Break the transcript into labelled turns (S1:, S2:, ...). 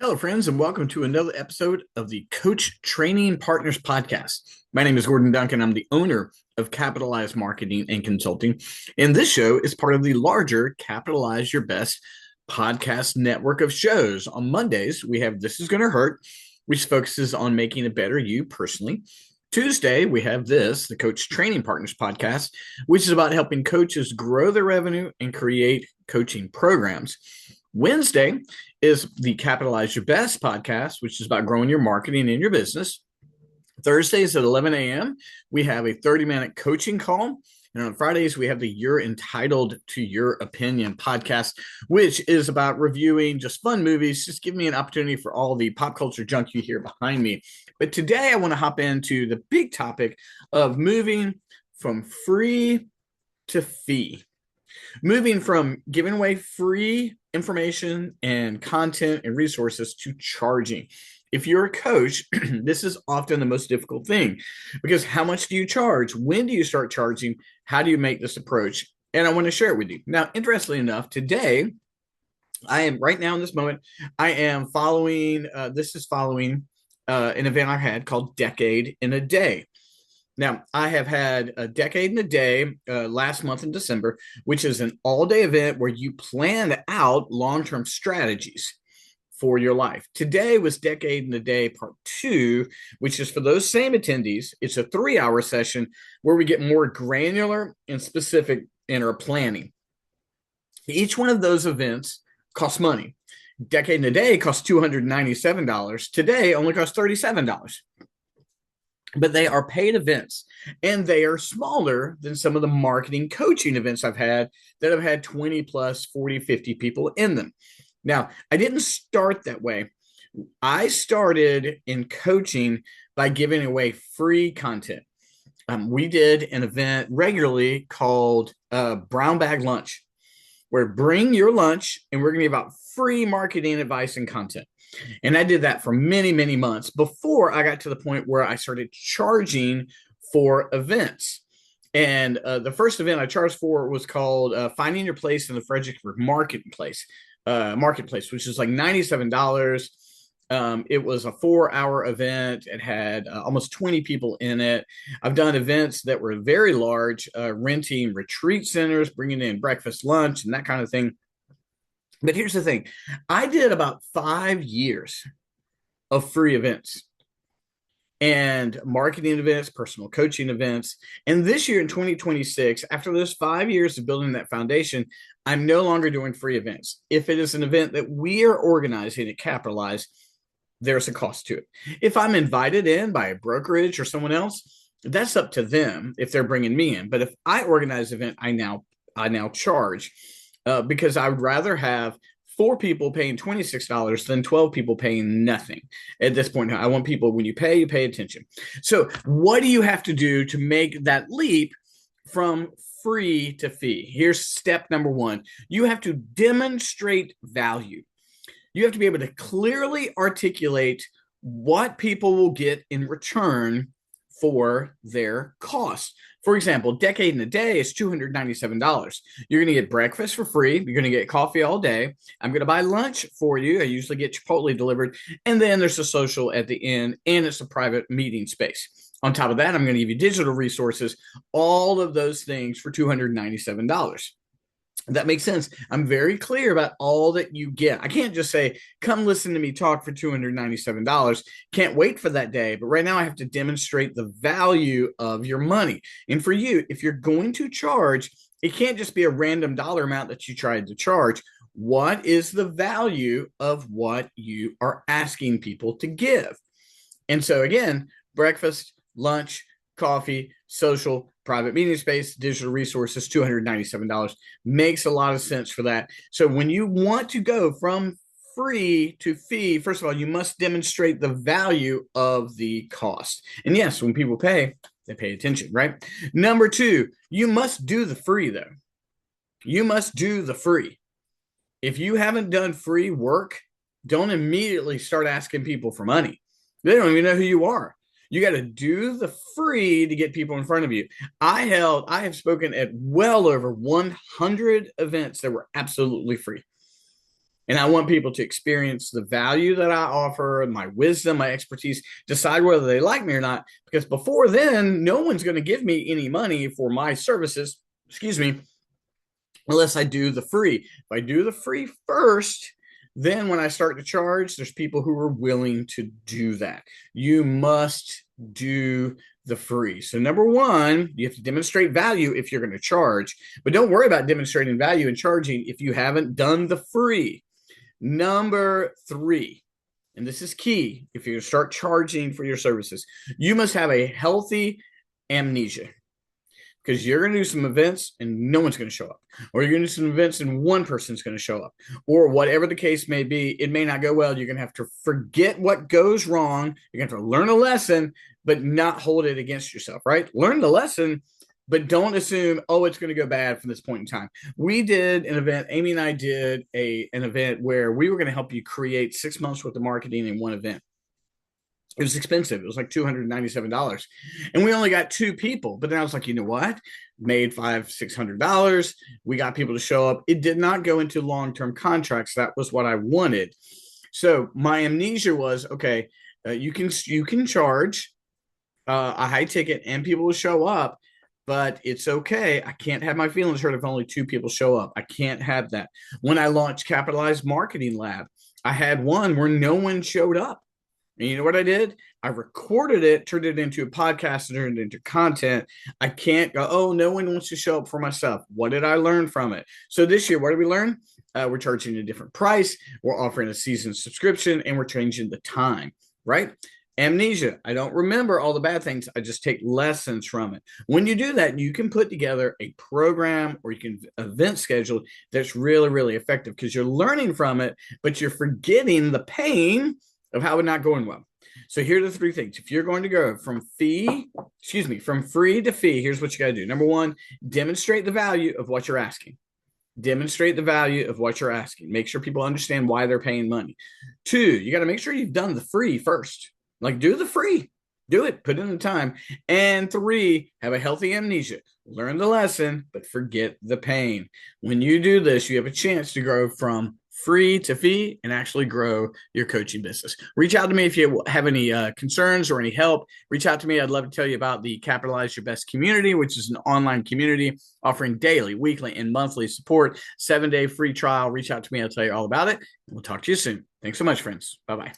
S1: Hello, friends, and welcome to another episode of the Coach Training Partners Podcast. My name is Gordon Duncan. I'm the owner of Capitalize Marketing and Consulting. And this show is part of the larger Capitalize Your Best podcast network of shows. On Mondays, we have This Is Gonna Hurt, which focuses on making a better you personally. Tuesday, we have the Coach Training Partners Podcast, which is about helping coaches grow their revenue and create coaching programs. Wednesday is the Capitalize Your Best podcast, which is about growing your marketing in your business. Thursdays at 11 a.m., we have a 30-minute coaching call. And on Fridays, we have the You're Entitled to Your Opinion podcast, which is about reviewing just fun movies. Just give me an opportunity for all the pop culture junk you hear behind me. But today, I want to hop into the big topic of moving from free to fee. Moving from giving away free information and content and resources to charging. If you're a coach, this is often the most difficult thing because how much do you charge? When do you start charging? How do you make this approach? And I want to share it with you. Now, interestingly enough, today, I am right now in this moment, I am following, an event I had called Decade in a Day. Now, I have had a Decade in a Day last month in December, which is an all-day event where you plan out long-term strategies for your life. Today was Decade in a Day Part 2, which is for those same attendees. It's a 3-hour session where we get more granular and specific in our planning. Each one of those events costs money. Decade in a Day costs $297. Today only costs $37. But they are paid events and they are smaller than some of the marketing coaching events I've had that have had 20 plus 40, 50 people in them. Now, I didn't start that way. I started in coaching by giving away free content. We did an event regularly called Brown Bag Lunch, where bring your lunch and we're going to give out free marketing advice and content. And I did that for many, many months before I got to the point where I started charging for events. And the first event I charged for was called Finding Your Place in the Fredericksburg Marketplace, which is like $97. It was a 4-hour event. It had almost 20 people in it. I've done events that were very large, renting retreat centers, bringing in breakfast, lunch, and that kind of thing. But here's the thing. I did about 5 years of free events and marketing events, personal coaching events. And this year in 2026, after those 5 years of building that foundation, I'm no longer doing free events. If it is an event that we are organizing at Capitalize, there's a cost to it. If I'm invited in by a brokerage or someone else, that's up to them if they're bringing me in. But if I organize an event, I now charge. Because I would rather have 4 people paying $26 than 12 people paying nothing at this point. I want people, when you pay attention. So what do you have to do to make that leap from free to fee? Here's step number 1. You have to demonstrate value. You have to be able to clearly articulate what people will get in return for their cost. For example, Decade in a Day is $297. You're going to get breakfast for free. You're going to get coffee all day. I'm going to buy lunch for you. I usually get Chipotle delivered. And then there's a social at the end, and it's a private meeting space. On top of that, I'm going to give you digital resources, all of those things for $297. That makes sense. I'm very clear about all that you get. I can't just say, come listen to me talk for $297. Can't wait for that day. But right now I have to demonstrate the value of your money. And for you, if you're going to charge, it can't just be a random dollar amount that you tried to charge. What is the value of what you are asking people to give? And so again, breakfast, lunch, coffee, social, private meeting space, digital resources, $297 makes a lot of sense for that. So when you want to go from free to fee, first of all, you must demonstrate the value of the cost. And yes, when people pay, they pay attention, right? Number 2, you must do the free though. You must do the free. If you haven't done free work, don't immediately start asking people for money. They don't even know who you are. You got to do the free to get people in front of you. I have spoken at well over 100 events that were absolutely free. And I want people to experience the value that I offer, my wisdom, my expertise, decide whether they like me or not. Because before then, no one's going to give me any money for my services, excuse me, unless I do the free. If I do the free first, then when I start to charge, there's people who are willing to do that. You must do the free. So number one, you have to demonstrate value if you're going to charge, but don't worry about demonstrating value and charging if you haven't done the free. Number three, and this is key if you start charging for your services, you must have a healthy amnesia, because you're going to do some events and no one's going to show up, or you're going to do some events and one person's going to show up, or whatever the case may be. It may not go well. You're going to have to forget what goes wrong. You're going to have to learn a lesson, but not hold it against yourself, right? Learn the lesson, but don't assume, oh, it's going to go bad from this point in time. We did an event. Amy and I did an event where we were going to help you create 6 months worth of marketing in one event. It was expensive. It was like $297. And we only got 2 people. But then I was like, you know what? Made $500-$600. We got people to show up. It did not go into long-term contracts. That was what I wanted. So my amnesia was, okay, you can charge a high ticket and people will show up, but it's okay. I can't have my feelings hurt if only 2 people show up. I can't have that. When I launched Capitalized Marketing Lab, I had one where no one showed up. And you know what I did? I recorded it, turned it into a podcast, and turned it into content. I can't go, oh, no one wants to show up for myself. What did I learn from it? So this year, what did we learn? We're charging a different price. We're offering a season subscription, and we're changing the time, right? Amnesia. I don't remember all the bad things. I just take lessons from it. When you do that, you can put together a program or you can event schedule that's really, really effective because you're learning from it, but you're forgetting the pain of how it's not going well. So here are the 3 things. If you're going to go from free to fee, here's what you got to do. Number 1, demonstrate the value of what you're asking. Demonstrate the value of what you're asking. Make sure people understand why they're paying money. 2, you got to make sure you've done the free first. Like, do the free. Do it. Put in the time. And 3, have a healthy amnesia. Learn the lesson, but forget the pain. When you do this, you have a chance to grow from free to fee and actually grow your coaching business. Reach out to me if you have any concerns or any help. Reach out to me. I'd love to tell you about the Capitalize Your Best community, which is an online community offering daily, weekly, and monthly support. 7-day free trial. Reach out to me. I'll tell you all about it. We'll talk to you soon. Thanks so much, friends. Bye-bye.